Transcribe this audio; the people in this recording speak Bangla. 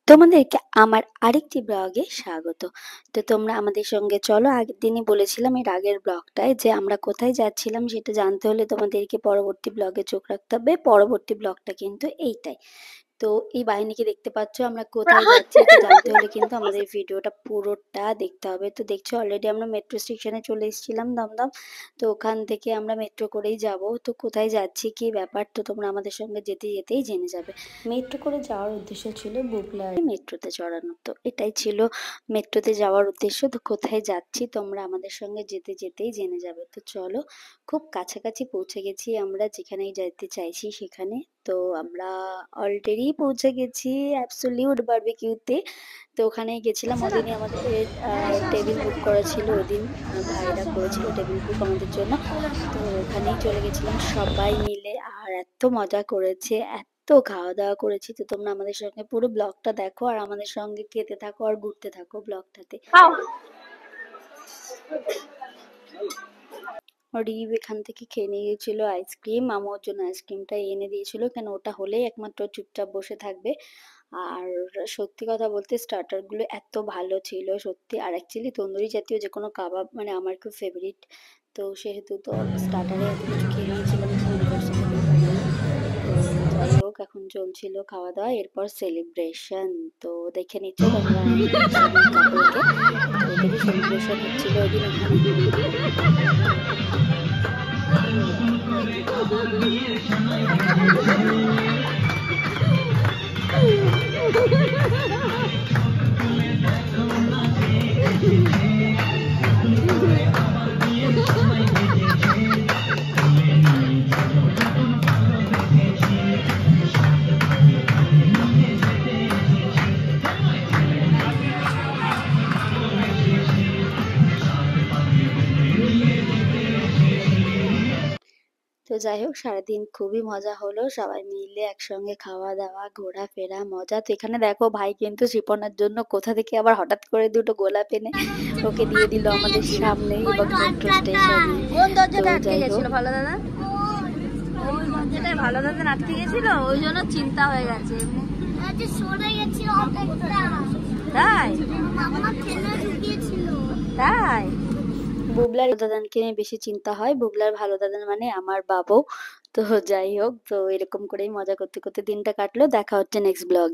তোমাদেরকে আমার আরেকটি ব্লগে স্বাগত। তো তোমরা আমাদের সঙ্গে চলো। আগের দিনই বলেছিলাম এর আগের ব্লগটায় যে আমরা কোথায় যাচ্ছিলাম সেটা জানতে হলে তোমাদেরকে পরবর্তী ব্লগে চোখ রাখতে হবে। পরবর্তী ব্লগটা কিন্তু এইটাই। তো এই বাহিনীকে দেখতে পাচ্ছ, আমরা কোথায় যাচ্ছি এটা জানতে হলে কিন্তু আমাদের ভিডিওটা পুরোটা দেখতে হবে। তো দেখছো অলরেডি আমরা মেট্রো স্টেশনে চলে এসেছিলাম দমদম। তো ওখান থেকে আমরা মেট্রো করেই যাব। তো কোথায় যাচ্ছি কি ব্যাপার তো তোমরা আমাদের সঙ্গে যেতে যেতেই জেনে যাবে। মেট্রো করে যাওয়ার উদ্দেশ্য ছিল বুবলার মেট্রোতে চড়ানো। তো এটাই ছিল মেট্রোতে যাওয়ার উদ্দেশ্য। তো কোথায় যাচ্ছি তোমরা আমাদের সঙ্গে যেতে যেতেই জেনে যাবে। তো চলো, খুব কাছাকাছি পৌঁছে গেছি আমরা যেখানেই যেতে চাইছি সেখানে। তো আমরা অলরেডি পৌঁছে গেছি অ্যাবসোলিউট বারবিকিউতে। তো ওখানেই গেছিলাম। ওদিনই আমাদের টেবিল বুক করা ছিল। ওদিন ভাইরা করেছিল টেবিল বুক আমাদের জন্য। তো ওখানেই চলে গেছিলাম সবাই মিলে। আর এত মজা করেছে, এত খাওয়া দাওয়া করেছি। তো তোমরা আমাদের সঙ্গে পুরো ব্লগটা দেখো আর আমাদের সঙ্গে খেতে থাকো আর ঘুরতে থাকো ব্লগটাতে। রিভ এখান থেকে খেয়ে নিয়ে গেছিল আইসক্রিম। আমার জন্য আইসক্রিমটা এনে দিয়েছিল, কেন ওটা হলেই একমাত্র চুপচাপ বসে থাকবে। আর সত্যি কথা বলতে স্টার্টারগুলো এত ভালো ছিল সত্যি। আর অ্যাকচুয়ালি তন্দুরি জাতীয় যে কোনো কাবাব মানে আমার খুব ফেভারিট। তো সেহেতু তো স্টার্টারে এত কিছু খেয়ে নিয়েছিলাম তো মনে করছে খেতেই থাকবো। তো যাই হোক, এখন চলছিল খাওয়া দাওয়া, এরপর সেলিব্রেশন। তো দেখে নিচ্ছ তোমরা ছবির কাপড়কে। তো ওদেরই সেলিব্রেশন হচ্ছিল ওদিন ওখানে। তো যাই হোক, সারাদিন খুবই মজা হলো, সবাই মিলে একসঙ্গে খাওয়া দাওয়া ঘোরাফেরা মজা। তো এখানে দেখো ভাই কিন্তু শিপনের জন্য কোথা থেকে আবার হঠাৎ করে দুটো গোলাপ এনে ওকে দিয়ে দিল আমাদের সামনেই এবং মেট্রো স্টেশনে। কোন তো দরজাটা আটকে যাই গেছিল হোক, ভালো দাদা? ওই দরজাটায় ভালো দাদা আটকে গেছিল, ওই জন্য চিন্তা হয়ে গেছে। তাই তাই বুবলার দাদানকে নিয়ে বেশি চিন্তা হয়। বুবলার ভালো দাদান মানে আমার বাবু। তো যাই হোক, তো এরকম করেই মজা করতে করতে দিনটা কাটলো। দেখা হচ্ছে নেক্সট ব্লগে।